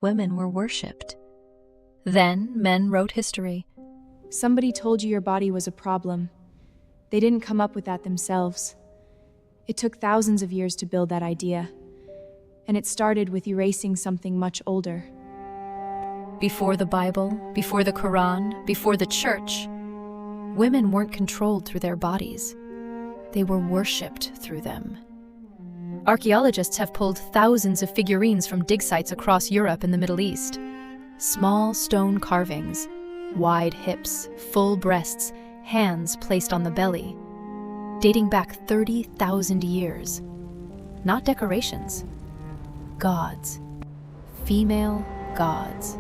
women were worshipped. Then men wrote history. Somebody told you your body was a problem. They didn't come up with that themselves. It took thousands of years to build that idea. And it started with erasing something much older. Before the Bible, before the Quran, before the church, women weren't controlled through their bodies. They were worshipped through them. Archaeologists have pulled thousands of figurines from dig sites across Europe and the Middle East. Small stone carvings, wide hips, full breasts, hands placed on the belly, dating back 30,000 years. Not decorations. Gods. Female gods.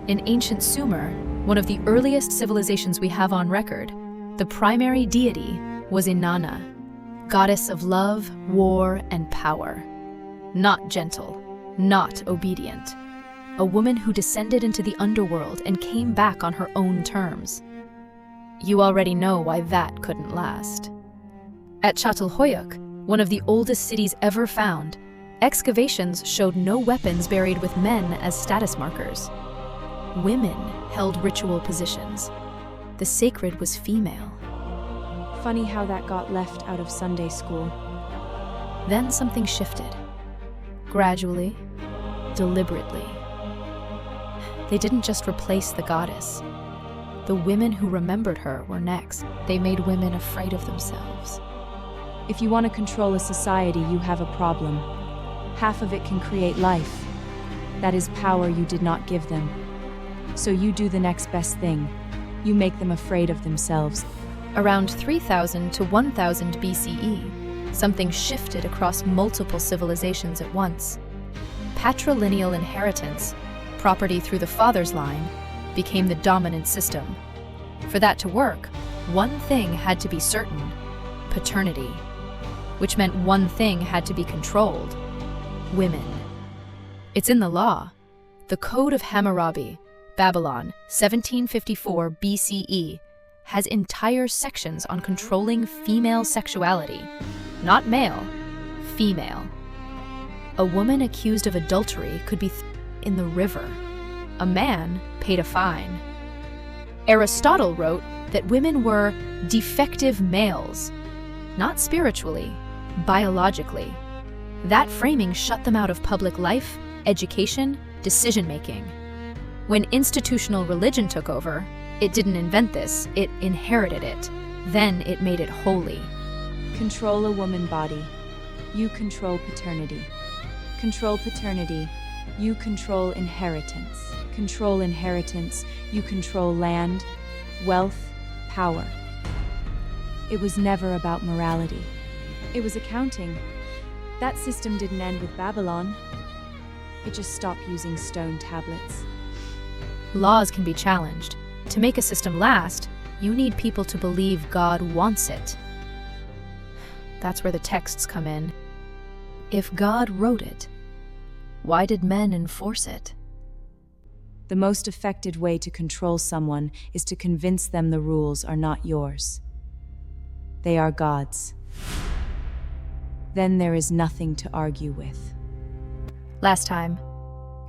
In ancient Sumer, one of the earliest civilizations we have on record, the primary deity was Inanna, goddess of love, war, and power. Not gentle, not obedient. A woman who descended into the underworld and came back on her own terms. You already know why that couldn't last. At Çatalhöyük, one of the oldest cities ever found, excavations showed no weapons buried with men as status markers. Women held ritual positions. The sacred was female. Funny how that got left out of Sunday school. Then something shifted. Gradually, deliberately. They didn't just replace the goddess. The women who remembered her were next. They made women afraid of themselves. If you want to control a society, you have a problem. Half of it can create life. That is power you did not give them. So you do the next best thing. You make them afraid of themselves. Around 3000 to 1000 BCE, something shifted across multiple civilizations at once. Patrilineal inheritance, property through the father's line, became the dominant system. For that to work, one thing had to be certain: paternity, which meant one thing had to be controlled: women. It's in the law. The Code of Hammurabi, Babylon, 1754 BCE, has entire sections on controlling female sexuality. Not male, female. A woman accused of adultery could be in the river. A man paid a fine. Aristotle wrote that women were defective males, not spiritually, biologically. That framing shut them out of public life, education, decision-making. When institutional religion took over, it didn't invent this, it inherited it. Then it made it holy. Control a woman body. You control paternity. Control paternity. You control inheritance. Control inheritance. You control land, wealth, power. It was never about morality. It was accounting. That system didn't end with Babylon. It just stopped using stone tablets. Laws can be challenged. To make a system last, you need people to believe God wants it. That's where the texts come in. If God wrote it, why did men enforce it? The most effective way to control someone is to convince them the rules are not yours. They are God's. Then there is nothing to argue with. Last time,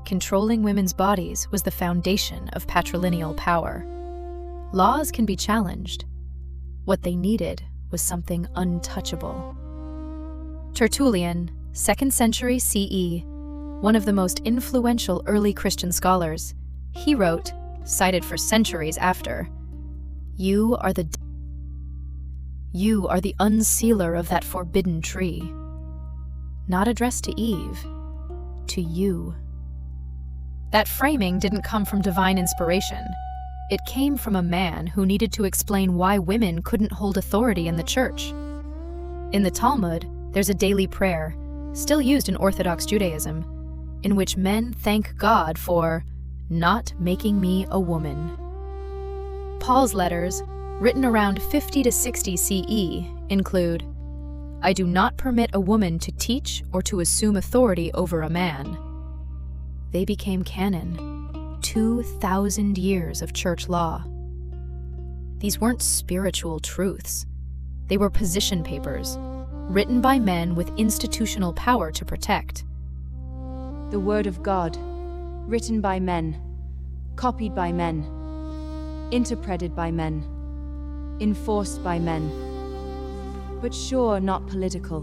controlling women's bodies was the foundation of patrilineal power. Laws can be challenged. What they needed was something untouchable. Tertullian, 2nd century CE, one of the most influential early Christian scholars, he wrote, cited for centuries after, You are the unsealer of that forbidden tree. Not addressed to Eve, to you. That framing didn't come from divine inspiration. It came from a man who needed to explain why women couldn't hold authority in the church. In the Talmud, there's a daily prayer, still used in Orthodox Judaism, in which men thank God for not making me a woman. Paul's letters, written around 50 to 60 CE, include, I do not permit a woman to teach or to assume authority over a man. They became canon, 2,000 years of church law. These weren't spiritual truths. They were position papers, written by men with institutional power to protect. The Word of God. Written by men, copied by men, interpreted by men, enforced by men, but sure not political.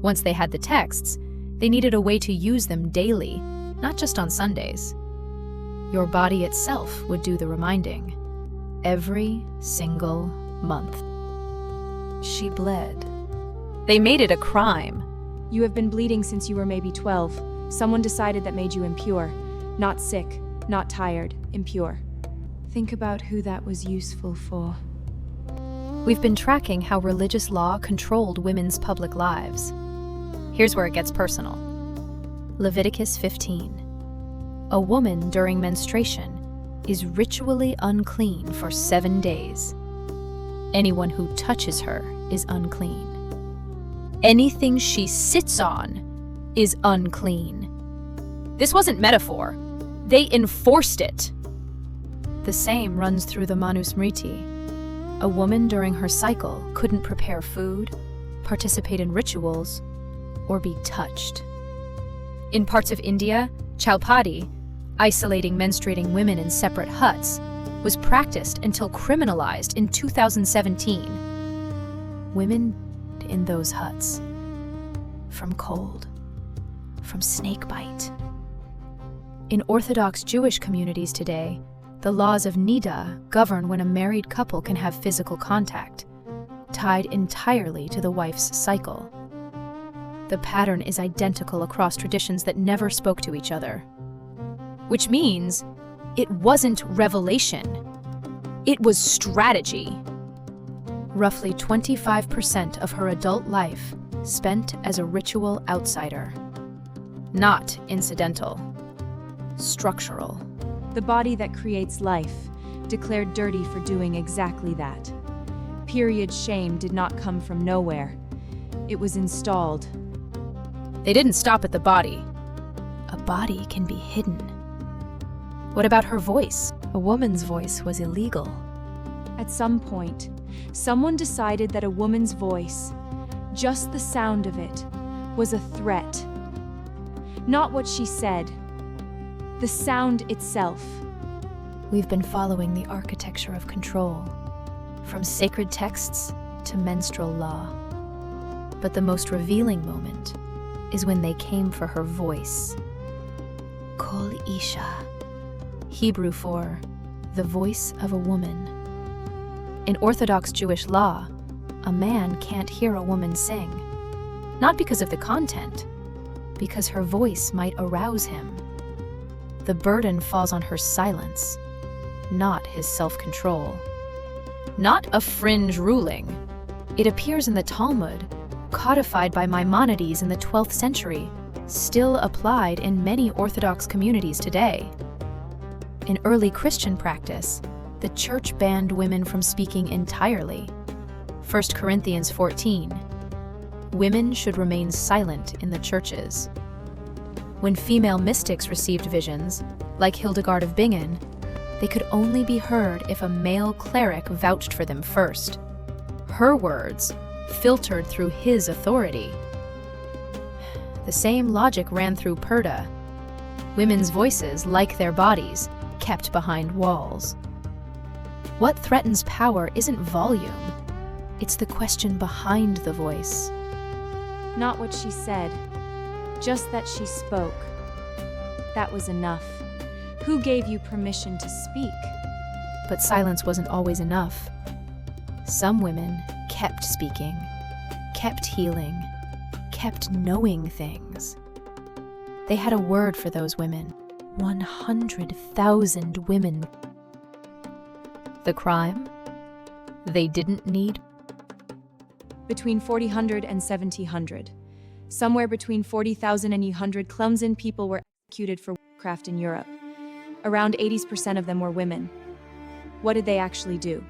Once they had the texts, they needed a way to use them daily, not just on Sundays. Your body itself would do the reminding. Every single month. She bled. They made it a crime. You have been bleeding since you were maybe 12. Someone decided that made you impure. Not sick, not tired, impure. Think about who that was useful for. We've been tracking how religious law controlled women's public lives. Here's where it gets personal. Leviticus 15. A woman during menstruation is ritually unclean for 7 days. Anyone who touches her is unclean. Anything she sits on is unclean. This wasn't metaphor. They enforced it. The same runs through the Manusmriti. A woman during her cycle couldn't prepare food, participate in rituals, or be touched. In parts of India, Chaupadi, isolating menstruating women in separate huts, was practiced until criminalized in 2017. Women in those huts. From cold. From snakebite. In Orthodox Jewish communities today, the laws of Nida govern when a married couple can have physical contact, tied entirely to the wife's cycle. The pattern is identical across traditions that never spoke to each other. Which means it wasn't revelation. It was strategy. Roughly 25% of her adult life spent as a ritual outsider. Not incidental. Structural. The body that creates life, declared dirty for doing exactly that. Period shame did not come from nowhere. It was installed. They didn't stop at the body. A body can be hidden. What about her voice? A woman's voice was illegal. At some point, someone decided that a woman's voice, just the sound of it, was a threat. Not what she said, the sound itself. We've been following the architecture of control, from sacred texts to menstrual law. But the most revealing moment is when they came for her voice. Kol Isha, Hebrew for the voice of a woman. In Orthodox Jewish law, a man can't hear a woman sing, not because of the content, because her voice might arouse him. The burden falls on her silence, not his self-control. Not a fringe ruling. It appears in the Talmud, codified by Maimonides in the 12th century, still applied in many Orthodox communities today. In early Christian practice, the church banned women from speaking entirely. 1 Corinthians 14. Women should remain silent in the churches. When female mystics received visions, like Hildegard of Bingen, they could only be heard if a male cleric vouched for them first. Her words filtered through his authority. The same logic ran through Purdah. Women's voices, like their bodies, kept behind walls. What threatens power isn't volume. It's the question behind the voice. Not what she said, just that she spoke. That was enough. Who gave you permission to speak? But silence wasn't always enough. Some women kept speaking, kept healing, kept knowing things. They had a word for those women. 100,000 women. The crime? They didn't need. Between 400 and 1700. Somewhere between 40,000 and 100 Clemson people were executed for witchcraft in Europe. Around 80% of them were women. What did they actually do?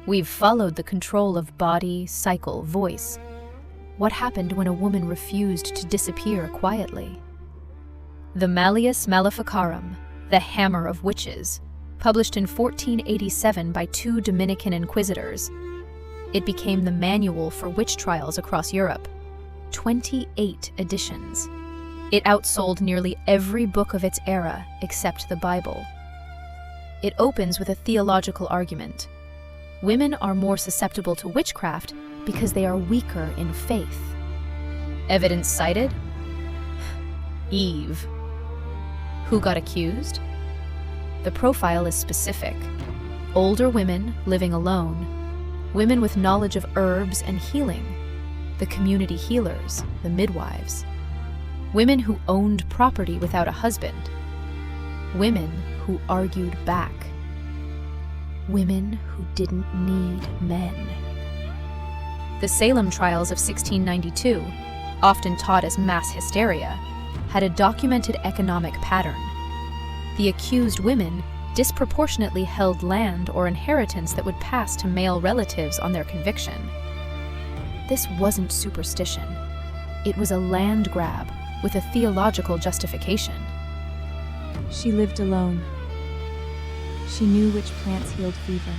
We've followed the control of body, cycle, voice. What happened when a woman refused to disappear quietly? The Malleus Maleficarum, the Hammer of Witches, published in 1487 by 2 Dominican inquisitors. It became the manual for witch trials across Europe. 28 editions. It outsold nearly every book of its era except the Bible. It opens with a theological argument. Women are more susceptible to witchcraft because they are weaker in faith. Evidence cited? Eve. Who got accused? The profile is specific. Older women living alone, women with knowledge of herbs and healing, the community healers, the midwives, women who owned property without a husband, women who argued back, women who didn't need men. The Salem trials of 1692, often taught as mass hysteria, had a documented economic pattern. The accused women disproportionately held land or inheritance that would pass to male relatives on their conviction. This wasn't superstition. It was a land grab with a theological justification. She lived alone. She knew which plants healed fever.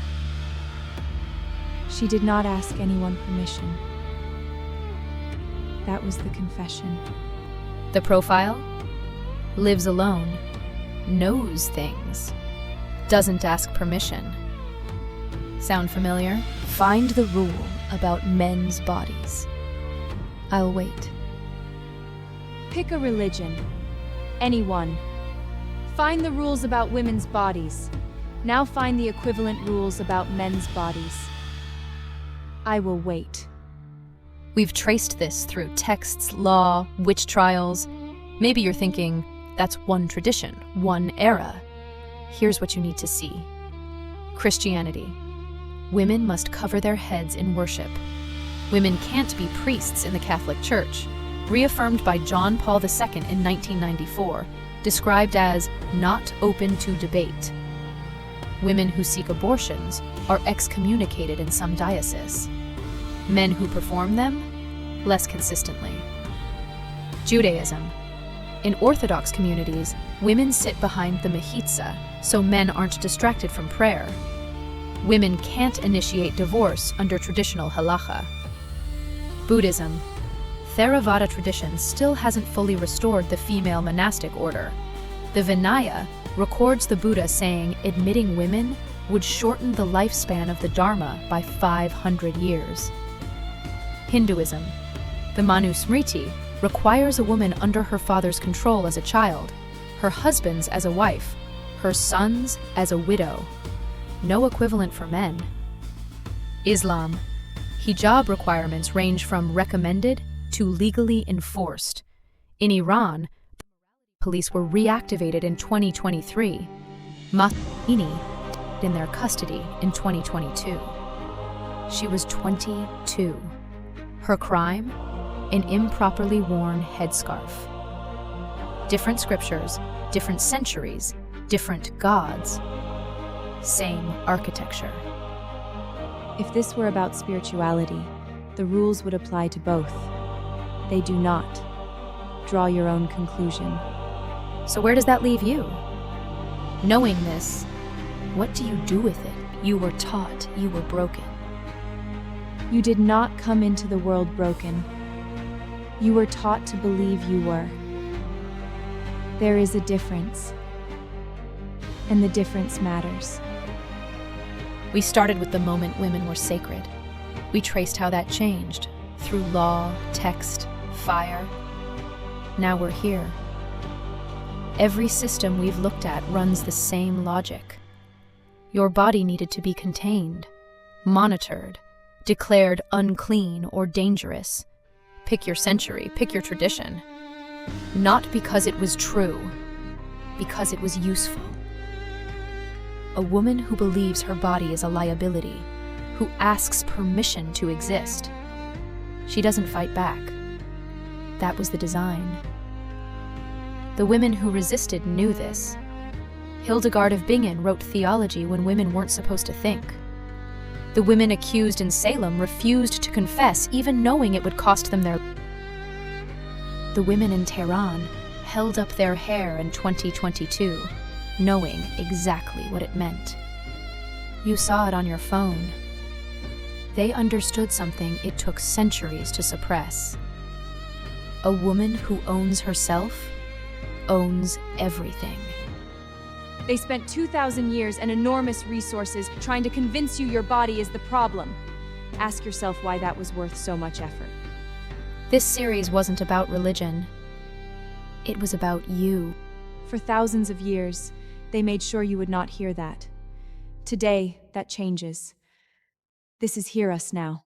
She did not ask anyone permission. That was the confession. The profile? Lives alone, knows things, doesn't ask permission. Sound familiar? Find the rule about men's bodies. I'll wait. Pick a religion. Anyone. Find the rules about women's bodies. Now find the equivalent rules about men's bodies. I will wait. We've traced this through texts, law, witch trials. Maybe you're thinking, that's one tradition, one era. Here's what you need to see. Christianity. Women must cover their heads in worship. Women can't be priests in the Catholic Church, reaffirmed by John Paul II in 1994, described as not open to debate. Women who seek abortions are excommunicated in some dioceses. Men who perform them, less consistently. Judaism. In Orthodox communities, women sit behind the mechitza, so men aren't distracted from prayer. Women can't initiate divorce under traditional halacha. Buddhism. Theravada tradition still hasn't fully restored the female monastic order. The Vinaya records the Buddha saying admitting women would shorten the lifespan of the Dharma by 500 years. Hinduism. The Manusmriti requires a woman under her father's control as a child, her husband's as a wife, her son's as a widow. No equivalent for men. Islam. Hijab requirements range from recommended to legally enforced. In Iran, police were reactivated in 2023. Mahini in their custody in 2022. She was 22. Her crime? An improperly worn headscarf. Different scriptures, different centuries, different gods. Same architecture. If this were about spirituality, the rules would apply to both. They do not. Draw your own conclusion. So where does that leave you? Knowing this, what do you do with it? You were taught you were broken. You did not come into the world broken. You were taught to believe you were. There is a difference. And the difference matters. We started with the moment women were sacred. We traced how that changed, through law, text, fire. Now we're here. Every system we've looked at runs the same logic. Your body needed to be contained, monitored, declared unclean or dangerous. Pick your century, pick your tradition. Not because it was true, because it was useful. A woman who believes her body is a liability, who asks permission to exist. She doesn't fight back. That was the design. The women who resisted knew this. Hildegard of Bingen wrote theology when women weren't supposed to think. The women accused in Salem refused to confess, even knowing it would cost them their lives. The women in Tehran held up their hair in 2022, knowing exactly what it meant. You saw it on your phone. They understood something it took centuries to suppress. A woman who owns herself owns everything. They spent 2,000 years and enormous resources trying to convince you your body is the problem. Ask yourself why that was worth so much effort. This series wasn't about religion. It was about you. For thousands of years, they made sure you would not hear that. Today, that changes. This is Hear Us Now.